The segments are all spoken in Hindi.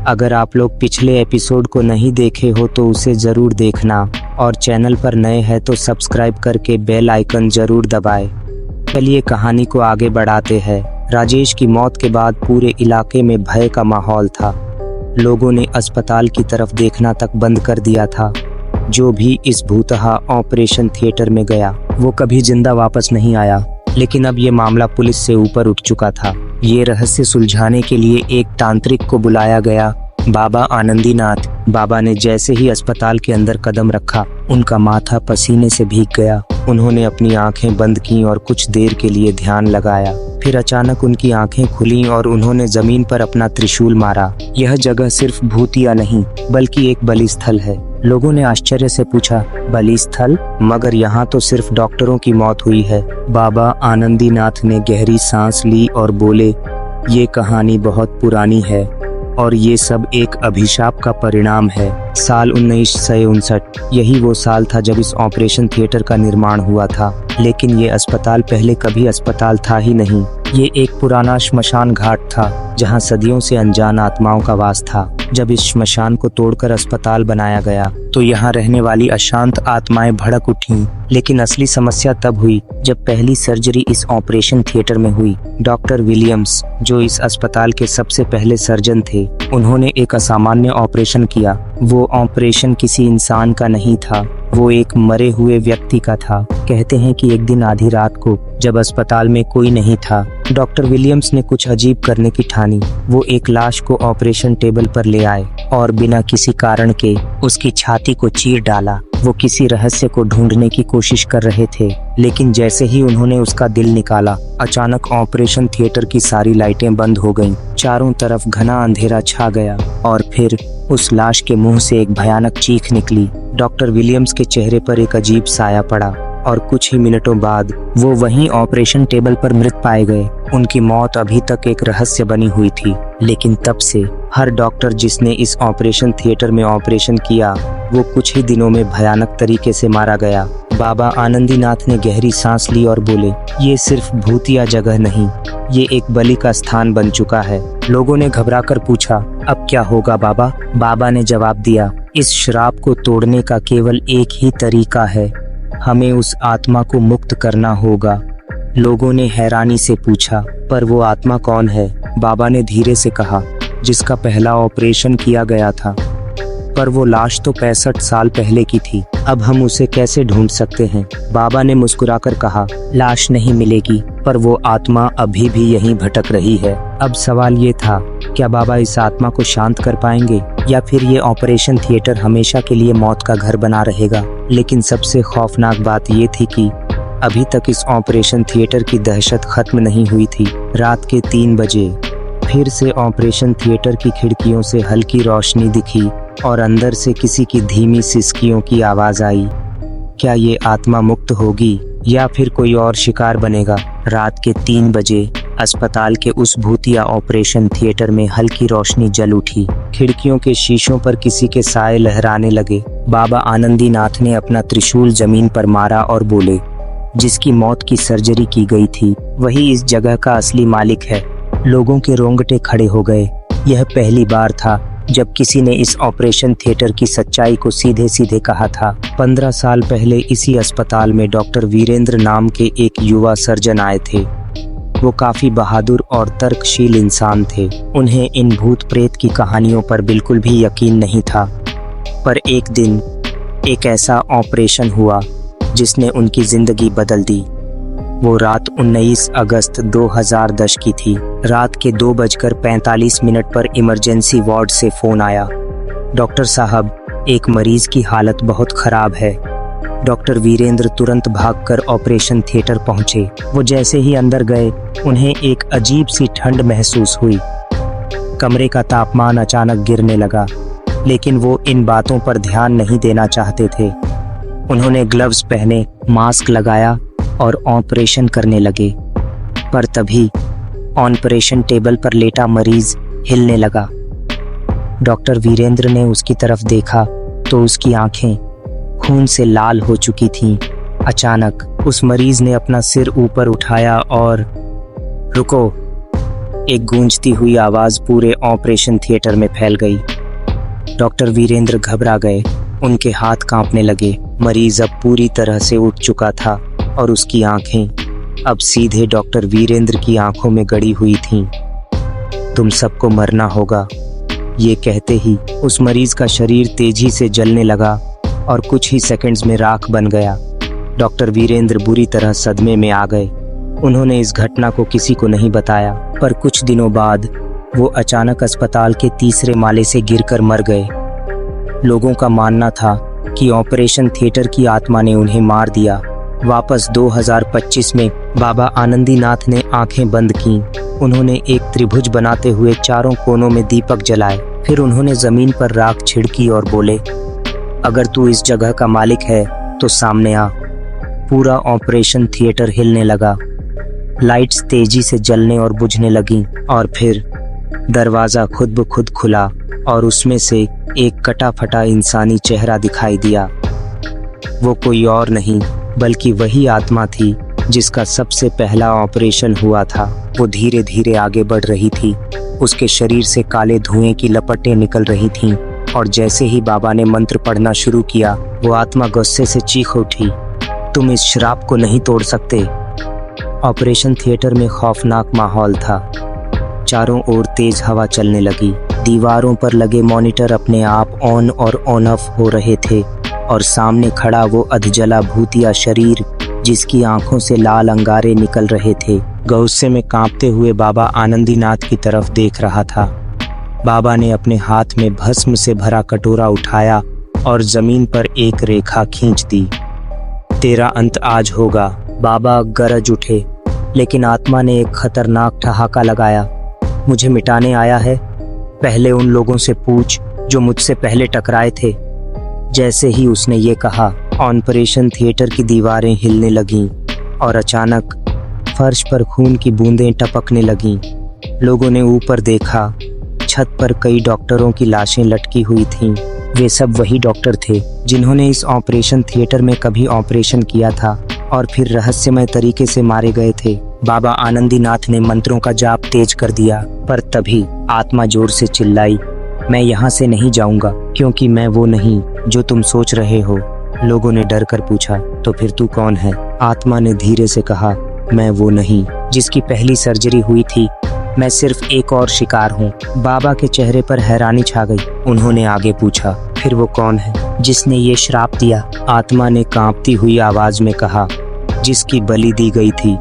अगर आप लोग पिछले एपिसोड को नहीं देखे हो तो उसे ज़रूर देखना, और चैनल पर नए हैं तो सब्सक्राइब करके बेल आइकन ज़रूर दबाएं। चलिए कहानी को आगे बढ़ाते हैं। राजेश की मौत के बाद पूरे इलाके में भय का माहौल था। लोगों ने अस्पताल की तरफ देखना तक बंद कर दिया था। जो भी इस भूतहा ऑपरेशन थिएटर में गया वो कभी जिंदा वापस नहीं आया। लेकिन अब ये मामला पुलिस से ऊपर उठ चुका था। ये रहस्य सुलझाने के लिए एक तांत्रिक को बुलाया गया, बाबा आनंदीनाथ। बाबा ने जैसे ही अस्पताल के अंदर कदम रखा, उनका माथा पसीने से भीग गया। उन्होंने अपनी आंखें बंद की और कुछ देर के लिए ध्यान लगाया। फिर अचानक उनकी आंखें खुलीं और उन्होंने जमीन पर अपना त्रिशूल मारा। यह जगह सिर्फ भूतिया नहीं बल्कि एक बलि स्थल है। लोगों ने आश्चर्य से पूछा, बलि स्थल? मगर यहाँ तो सिर्फ डॉक्टरों की मौत हुई है। बाबा आनंदीनाथ ने गहरी सांस ली और बोले, ये कहानी बहुत पुरानी है और ये सब एक अभिशाप का परिणाम है। साल 1959 यही वो साल था जब इस ऑपरेशन थिएटर का निर्माण हुआ था। लेकिन ये अस्पताल पहले कभी अस्पताल था ही नहीं। ये एक पुराना श्मशान घाट था जहां सदियों से अनजान आत्माओं का वास था। जब इस श्मशान को तोड़कर अस्पताल बनाया गया तो यहाँ रहने वाली अशांत आत्माएं भड़क उठीं। लेकिन असली समस्या तब हुई जब पहली सर्जरी इस ऑपरेशन थिएटर में हुई। डॉक्टर विलियम्स, जो इस अस्पताल के सबसे पहले सर्जन थे, उन्होंने एक असामान्य ऑपरेशन किया। वो ऑपरेशन किसी इंसान का नहीं था, वो एक मरे हुए व्यक्ति का था। कहते हैं कि एक दिन आधी रात को जब अस्पताल में कोई नहीं था, डॉक्टर विलियम्स ने कुछ अजीब करने की ठानी। वो एक लाश को ऑपरेशन टेबल पर ले आए और बिना किसी कारण के उसकी छाती को चीर डाला। वो किसी रहस्य को ढूंढने की कोशिश कर रहे थे। लेकिन जैसे ही उन्होंने उसका दिल निकाला, अचानक ऑपरेशन थिएटर की सारी लाइटें बंद हो गईं। चारों तरफ घना अंधेरा छा गया और फिर उस लाश के मुंह से एक भयानक चीख निकली। डॉक्टर विलियम्स के चेहरे पर एक अजीब साया पड़ा और कुछ ही मिनटों बाद वो वहीं ऑपरेशन टेबल पर मृत पाए गए। उनकी मौत अभी तक एक रहस्य बनी हुई थी। लेकिन तब से हर डॉक्टर जिसने इस ऑपरेशन थिएटर में ऑपरेशन किया, वो कुछ ही दिनों में भयानक तरीके से मारा गया। बाबा आनंदीनाथ ने गहरी सांस ली और बोले, ये सिर्फ भूतिया जगह नहीं, ये एक बलि का स्थान बन चुका है। लोगों ने घबराकर पूछा, अब क्या होगा बाबा? बाबा ने जवाब दिया, इस श्राप को तोड़ने का केवल एक ही तरीका है, हमें उस आत्मा को मुक्त करना होगा। लोगों ने हैरानी से पूछा, पर वो आत्मा कौन है? बाबा ने धीरे से कहा, जिसका पहला ऑपरेशन किया गया था। पर वो लाश तो 65 साल पहले की थी, अब हम उसे कैसे ढूंढ सकते हैं? बाबा ने मुस्कुराकर कहा, लाश नहीं मिलेगी, पर वो आत्मा अभी भी यहीं भटक रही है। अब सवाल ये था, क्या बाबा इस आत्मा को शांत कर पाएंगे या फिर ये ऑपरेशन थिएटर हमेशा के लिए मौत का घर बना रहेगा? लेकिन सबसे खौफनाक बात ये थी कि अभी तक इस ऑपरेशन थिएटर की दहशत खत्म नहीं हुई थी। रात के 3 बजे फिर से ऑपरेशन थिएटर की खिड़कियों से हल्की रोशनी दिखी और अंदर से किसी की धीमी सिसकियों की आवाज आई। क्या ये आत्मा मुक्त होगी या फिर कोई और शिकार बनेगा? रात के 3 बजे अस्पताल के उस भूतिया ऑपरेशन थिएटर में हल्की रोशनी जल उठी। खिड़कियों के शीशों पर किसी के साए लहराने लगे। बाबा आनंदीनाथ ने अपना त्रिशूल जमीन पर मारा और बोले, जिसकी मौत की सर्जरी की गई थी वही इस जगह का असली मालिक है। लोगों के रोंगटे खड़े हो गए। यह पहली बार था जब किसी ने इस ऑपरेशन थिएटर की सच्चाई को सीधे सीधे कहा था। 15 साल पहले इसी अस्पताल में डॉक्टर वीरेंद्र नाम के एक युवा सर्जन आए थे। वो काफी बहादुर और तर्कशील इंसान थे। उन्हें इन भूत प्रेत की कहानियों पर बिल्कुल भी यकीन नहीं था। पर एक दिन एक ऐसा ऑपरेशन हुआ जिसने उनकी जिंदगी बदल दी। वो रात 19 अगस्त 2010 की थी। रात के 2:45 पर इमरजेंसी वार्ड से फोन आया, डॉक्टर साहब, एक मरीज की हालत बहुत खराब है। डॉक्टर वीरेंद्र तुरंत भागकर ऑपरेशन थिएटर पहुंचे। वो जैसे ही अंदर गए, उन्हें एक अजीब सी ठंड महसूस हुई। कमरे का तापमान अचानक गिरने लगा, लेकिन वो इन बातों पर ध्यान नहीं देना चाहते थे। उन्होंने ग्लव्स पहने, मास्क लगाया और ऑपरेशन करने लगे। पर तभी ऑपरेशन टेबल पर लेटा मरीज हिलने लगा। डॉक्टर वीरेंद्र ने उसकी तरफ देखा तो उसकी आंखें खून से लाल हो चुकी थीं। अचानक उस मरीज ने अपना सिर ऊपर उठाया और रुको, एक गूंजती हुई आवाज पूरे ऑपरेशन थिएटर में फैल गई। डॉक्टर वीरेंद्र घबरा गए, उनके हाथ कांपने लगे। मरीज अब पूरी तरह से उठ चुका था और उसकी आंखें अब सीधे डॉक्टर वीरेंद्र की आंखों में गड़ी हुई थीं। तुम सबको मरना होगा, ये कहते ही उस मरीज का शरीर तेजी से जलने लगा और कुछ ही सेकंड्स में राख बन गया। डॉक्टर वीरेंद्र बुरी तरह सदमे में आ गए। उन्होंने इस घटना को किसी को नहीं बताया, पर कुछ दिनों बाद वो अचानक अस्पताल के तीसरे माले से गिरकर मर गए। लोगों का मानना था कि ऑपरेशन थिएटर की आत्मा ने उन्हें मार दिया। वापस 2025 में बाबा आनंदीनाथ ने आंखें बंद कीं। उन्होंने एक त्रिभुज बनाते हुए चारों कोनों में दीपक जलाए। फिर उन्होंने जमीन पर राख छिड़की और बोले, अगर तू इस जगह का मालिक है तो सामने आ। पूरा ऑपरेशन थिएटर हिलने लगा। लाइट्स तेजी से जलने और बुझने लगीं और फिर दरवाजा खुद ब खुद खुला और उसमें से एक कटा फटा इंसानी चेहरा दिखाई दिया। वो कोई और नहीं बल्कि वही आत्मा थी जिसका सबसे पहला ऑपरेशन हुआ था। वो धीरे धीरे आगे बढ़ रही थी। उसके शरीर से काले धुएं की लपटें निकल रही थीं और जैसे ही बाबा ने मंत्र पढ़ना शुरू किया, वो आत्मा गुस्से से चीख उठी, तुम इस श्राप को नहीं तोड़ सकते। ऑपरेशन थिएटर में खौफनाक माहौल था। चारों ओर तेज हवा चलने लगी। दीवारों पर लगे मॉनिटर अपने आप ऑन और ऑन ऑफ हो रहे थे और सामने खड़ा वो अधजला भूतिया शरीर जिसकी आंखों से लाल अंगारे निकल रहे थे, गुस्से में कांपते हुए बाबा आनंदीनाथ की तरफ देख रहा था। बाबा ने अपने हाथ में भस्म से भरा कटोरा उठाया और जमीन पर एक रेखा खींच दी। तेरा अंत आज होगा, बाबा गरज उठे, लेकिन आत्मा ने एक खतरनाक ठहाका लगाया। मुझे मिटाने आया है? पहले उन लोगों से पूछ जो मुझसे पहले टकराए थे। जैसे ही उसने ये कहा, ऑपरेशन थिएटर की दीवारें हिलने लगीं और अचानक फर्श पर खून की बूंदें टपकने लगीं। लोगों ने ऊपर देखा, छत पर कई डॉक्टरों की लाशें लटकी हुई थीं। वे सब वही डॉक्टर थे जिन्होंने इस ऑपरेशन थिएटर में कभी ऑपरेशन किया था और फिर रहस्यमय तरीके से मारे गए थे। बाबा आनंदीनाथ ने मंत्रों का जाप तेज कर दिया, पर तभी आत्मा जोर से चिल्लाई, मैं यहाँ से नहीं जाऊंगा क्योंकि मैं वो नहीं जो तुम सोच रहे हो। लोगों ने डर कर पूछा, तो फिर तू कौन है? आत्मा ने धीरे से कहा, मैं वो नहीं जिसकी पहली सर्जरी हुई थी, मैं सिर्फ एक और शिकार हूँ। बाबा के चेहरे पर हैरानी छा गई। उन्होंने आगे पूछा, फिर वो कौन है जिसने ये श्राप दिया? आत्मा ने कांपती हुई आवाज में कहा, जिसकी बलि दी गई थी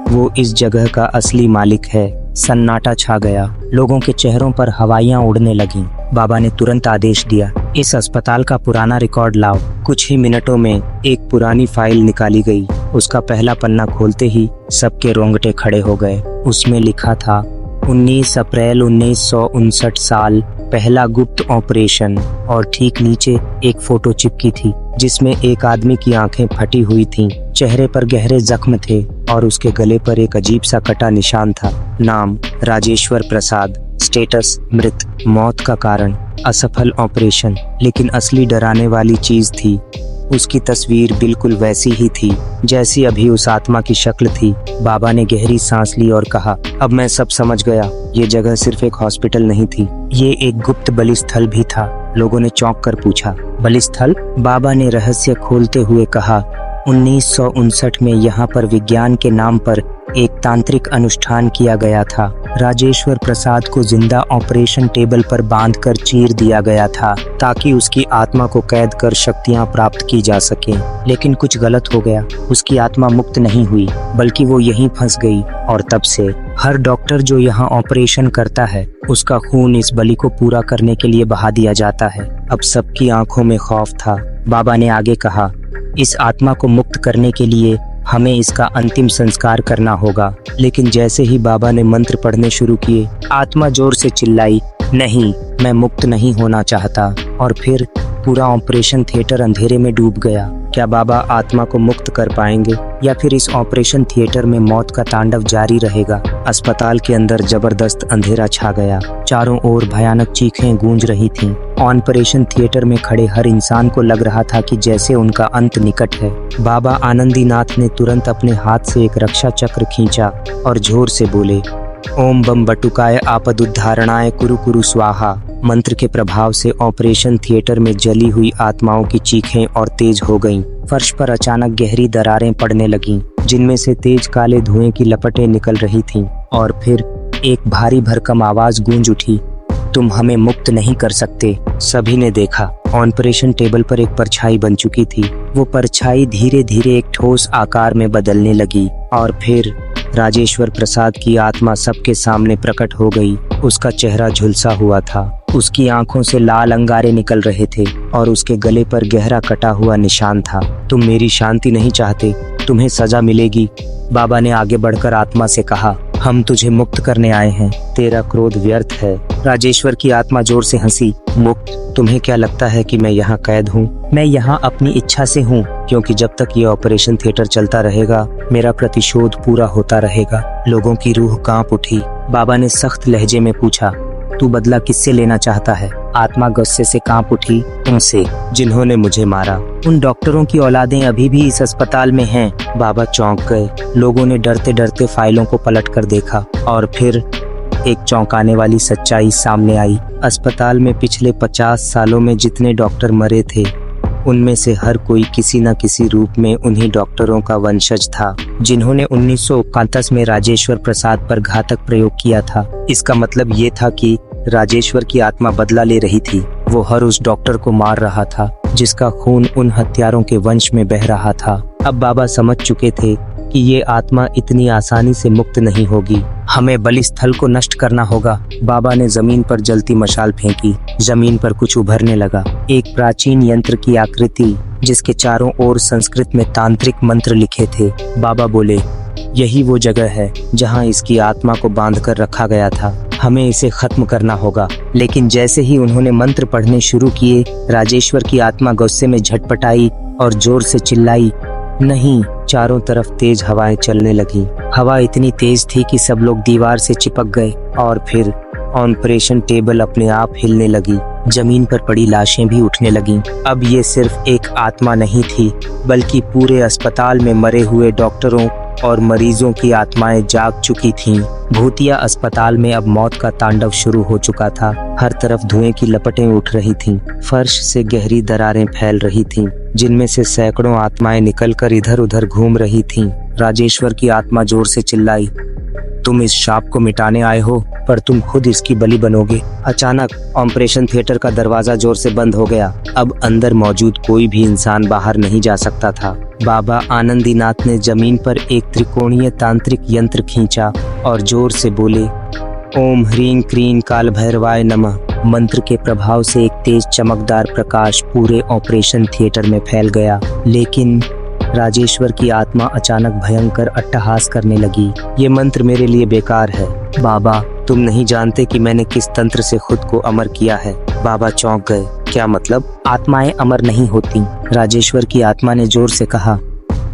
वो इस जगह का असली मालिक है। सन्नाटा छा गया। लोगों के चेहरों पर हवाइयां उड़ने लगीं। बाबा ने तुरंत आदेश दिया, इस अस्पताल का पुराना रिकॉर्ड लाओ। कुछ ही मिनटों में एक पुरानी फाइल निकाली गई। उसका पहला पन्ना खोलते ही सबके रोंगटे खड़े हो गए। उसमें लिखा था, 19 अप्रैल 1959 साल पहला गुप्त ऑपरेशन, और ठीक नीचे एक फोटो चिपकी थी जिसमें एक आदमी की आंखें फटी हुई थीं, चेहरे पर गहरे जख्म थे और उसके गले पर एक अजीब सा कटा निशान था। नाम राजेश्वर प्रसाद, स्टेटस मृत, मौत का कारण असफल ऑपरेशन। लेकिन असली डराने वाली चीज थी, उसकी तस्वीर बिल्कुल वैसी ही थी जैसी अभी उस आत्मा की शक्ल थी। बाबा ने गहरी सांस ली और कहा, अब मैं सब समझ गया। ये जगह सिर्फ एक हॉस्पिटल नहीं थी, ये एक गुप्त बलिस्थल भी था। लोगों ने चौंक कर पूछा, बलिस्थल? बाबा ने रहस्य खोलते हुए कहा, 1959 में यहाँ पर विज्ञान के नाम पर एक तांत्रिक अनुष्ठान किया गया था। राजेश्वर प्रसाद को जिंदा ऑपरेशन टेबल पर बांधकर चीर दिया गया था ताकि उसकी आत्मा को कैद कर शक्तियां प्राप्त की जा सके। लेकिन कुछ गलत हो गया। उसकी आत्मा मुक्त नहीं हुई बल्कि वो यहीं फंस गई और तब से हर डॉक्टर जो यहाँ ऑपरेशन करता है उसका खून इस बलि को पूरा करने के लिए बहा दिया जाता है। अब सबकी आंखों में खौफ था। बाबा ने आगे कहा, इस आत्मा को मुक्त करने के लिए हमें इसका अंतिम संस्कार करना होगा। लेकिन जैसे ही बाबा ने मंत्र पढ़ने शुरू किए, आत्मा जोर से चिल्लाई, नहीं, मैं मुक्त नहीं होना चाहता। और फिर पूरा ऑपरेशन थिएटर अंधेरे में डूब गया। क्या बाबा आत्मा को मुक्त कर पाएंगे या फिर इस ऑपरेशन थिएटर में मौत का तांडव जारी रहेगा? अस्पताल के अंदर जबरदस्त अंधेरा छा गया। चारों ओर भयानक चीखें गूंज रही थीं। ऑपरेशन थिएटर में खड़े हर इंसान को लग रहा था कि जैसे उनका अंत निकट है। बाबा आनंदीनाथ ने तुरंत अपने हाथ से एक रक्षा चक्र खींचा और जोर से बोले, ओम बम बटुकाय आपदुद्धारणाय कुरु कुरु स्वाहा मंत्र के प्रभाव से ऑपरेशन थिएटर में जली हुई आत्माओं की चीखें और तेज हो गईं। फर्श पर अचानक गहरी दरारें पड़ने लगीं, जिनमें से तेज काले धुएं की लपटें निकल रही थीं। और फिर एक भारी भरकम आवाज गूंज उठी, तुम हमें मुक्त नहीं कर सकते। सभी ने देखा, ऑपरेशन टेबल पर एक परछाई बन चुकी थी। वो परछाई धीरे धीरे एक ठोस आकार में बदलने लगी और फिर राजेश्वर प्रसाद की आत्मा सबके सामने प्रकट हो गई। उसका चेहरा झुलसा हुआ था, उसकी आंखों से लाल अंगारे निकल रहे थे और उसके गले पर गहरा कटा हुआ निशान था। तुम मेरी शांति नहीं चाहते, तुम्हें सजा मिलेगी। बाबा ने आगे बढ़कर आत्मा से कहा, हम तुझे मुक्त करने आए हैं, तेरा क्रोध व्यर्थ है। राजेश्वर की आत्मा जोर से हंसी, मुक्त? तुम्हें क्या लगता है कि मैं यहाँ कैद हूँ? मैं यहाँ अपनी इच्छा से हूँ, क्योंकि जब तक ये ऑपरेशन थिएटर चलता रहेगा मेरा प्रतिशोध पूरा होता रहेगा। लोगों की रूह कांप उठी। बाबा ने सख्त लहजे में पूछा, तू बदला किससे लेना चाहता है? आत्मा गुस्से से कांप उठी, उनसे जिन्होंने मुझे मारा। उन डॉक्टरों की औलादें अभी भी इस अस्पताल में हैं। बाबा चौंक गए। लोगों ने डरते डरते फाइलों को पलटकर देखा और फिर एक चौंकाने वाली सच्चाई सामने आई। अस्पताल में पिछले 50 सालों में जितने डॉक्टर मरे थे, उनमें से हर कोई किसी न किसी रूप में उन्हीं डॉक्टरों का वंशज था, जिन्होंने 1931 में राजेश्वर प्रसाद पर घातक प्रयोग किया था। इसका मतलब ये था कि राजेश्वर की आत्मा बदला ले रही थी। वो हर उस डॉक्टर को मार रहा था जिसका खून उन हत्यारों के वंश में बह रहा था। अब बाबा समझ चुके थे कि ये आत्मा इतनी आसानी से मुक्त नहीं होगी। हमें बलिस्थल को नष्ट करना होगा। बाबा ने जमीन पर जलती मशाल फेंकी। जमीन पर कुछ उभरने लगा, एक प्राचीन यंत्र की आकृति जिसके चारों ओर संस्कृत में तांत्रिक मंत्र लिखे थे। बाबा बोले, यही वो जगह है जहां इसकी आत्मा को बांधकर रखा गया था। हमें इसे खत्म करना होगा। लेकिन जैसे ही उन्होंने मंत्र पढ़ने शुरू किए, राजेश्वर की आत्मा गुस्से में झटपटाई और जोर से चिल्लाई, नहीं। चारों तरफ तेज हवाएं चलने लगी। हवा इतनी तेज थी कि सब लोग दीवार से चिपक गए और फिर ऑपरेशन टेबल अपने आप हिलने लगी। जमीन पर पड़ी लाशें भी उठने लगीं। अब ये सिर्फ एक आत्मा नहीं थी, बल्कि पूरे अस्पताल में मरे हुए डॉक्टरों और मरीजों की आत्माएं जाग चुकी थीं। भूतिया अस्पताल में अब मौत का तांडव शुरू हो चुका था। हर तरफ धुएं की लपटें उठ रही थीं। फर्श से गहरी दरारें फैल रही थीं, जिनमें से सैकड़ों आत्माएं निकलकर इधर उधर घूम रही थीं। राजेश्वर की आत्मा जोर से चिल्लाई, तुम इस शाप को मिटाने आए हो, पर तुम खुद इसकी बलि बनोगे। अचानक ऑपरेशन थिएटर का दरवाजा जोर से बंद हो गया। अब अंदर मौजूद कोई भी इंसान बाहर नहीं जा सकता था। बाबा आनंदीनाथ ने जमीन पर एक त्रिकोणीय तांत्रिक यंत्र खींचा और जोर से बोले, ओम ह्रीं क्रीं काल भैरवाय नमः। मंत्र के प्रभाव से एक तेज चमकदार प्रकाश पूरे ऑपरेशन थिएटर में फैल गया। लेकिन राजेश्वर की आत्मा अचानक भयंकर अट्टहास करने लगी। ये मंत्र मेरे लिए बेकार है। बाबा, तुम नहीं जानते कि मैंने किस तंत्र से खुद को अमर किया है। बाबा चौंक गए। क्या मतलब? आत्माएं अमर नहीं होती। राजेश्वर की आत्मा ने जोर से कहा,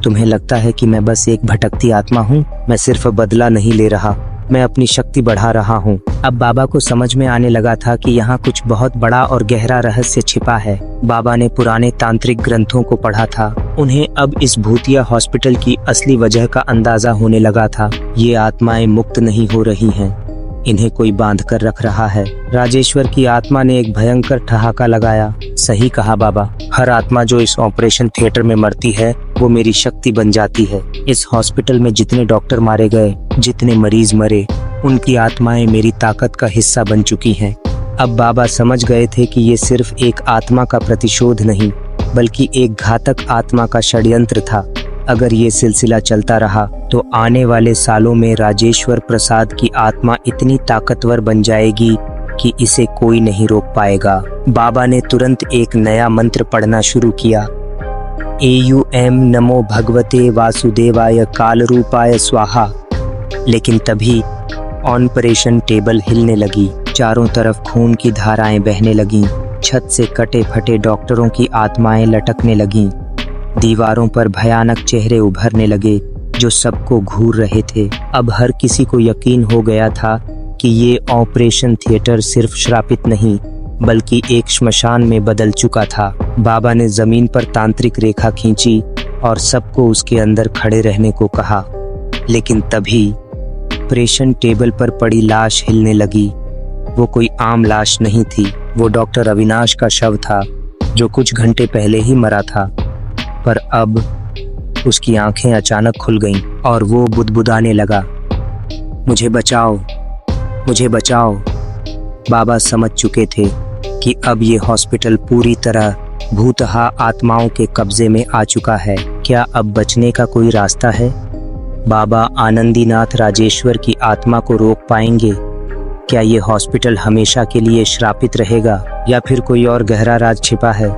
तुम्हें लगता है कि मैं बस एक भटकती आत्मा हूँ? मैं सिर्फ बदला नहीं ले रहा, मैं अपनी शक्ति बढ़ा रहा हूँ। अब बाबा को समझ में आने लगा था कि यहाँ कुछ बहुत बड़ा और गहरा रहस्य छिपा है। बाबा ने पुराने तांत्रिक ग्रंथों को पढ़ा था। उन्हें अब इस भूतिया हॉस्पिटल की असली वजह का अंदाजा होने लगा था। ये आत्माएं मुक्त नहीं हो रही हैं, इन्हें कोई बांध कर रख रहा है। राजेश्वर की आत्मा ने एक भयंकर ठहाका लगाया। सही कहा बाबा, हर आत्मा जो इस ऑपरेशन थिएटर में मरती है वो मेरी शक्ति बन जाती है। इस हॉस्पिटल में जितने डॉक्टर मारे गए, जितने मरीज मरे, उनकी आत्माएं मेरी ताकत का हिस्सा बन चुकी हैं। अब बाबा समझ गए थे कि ये सिर्फ एक आत्मा का प्रतिशोध नहीं, बल्कि एक घातक आत्मा का षड्यंत्र था। अगर ये सिलसिला चलता रहा तो आने वाले सालों में राजेश्वर प्रसाद की आत्मा इतनी ताकतवर बन जाएगी कि इसे कोई नहीं रोक पाएगा। बाबा ने तुरंत एक नया मंत्र पढ़ना शुरू किया। एयूएम नमो भगवते वासुदेवाय कालरूपाय स्वाहा। लेकिन तभी ऑपरेशन टेबल हिलने लगी। चारों तरफ खून की धाराएं बहने लगीं। छत से कटे फटे डॉक्टरों की आत्माएं लटकने लगीं। दीवारों पर भयानक चेहरे उभरने लगे जो सबको घूर रहे थे। अब हर किसी को यकीन हो गया था कि ये ऑपरेशन थिएटर सिर्फ श्रापित नहीं, बल्कि एक श्मशान में बदल चुका था। बाबा ने जमीन पर तांत्रिक रेखा खींची और सबको उसके अंदर खड़े रहने को कहा। लेकिन तभी ऑपरेशन टेबल पर पड़ी लाश हिलने लगी। वो कोई आम लाश नहीं थी, वो डॉक्टर अविनाश का शव था जो कुछ घंटे पहले ही मरा था। पर अब उसकी आंखें अचानक खुल गईं और वो बुदबुदाने लगा, मुझे बचाओ, मुझे बचाओ। बाबा समझ चुके थे कि अब ये हॉस्पिटल पूरी तरह भूतहा आत्माओं के कब्जे में आ चुका है। क्या अब बचने का कोई रास्ता है? बाबा आनंदीनाथ राजेश्वर की आत्मा को रोक पाएंगे? क्या ये हॉस्पिटल हमेशा के लिए श्रापित रहेगा या फिर कोई और गहरा राज छिपा है?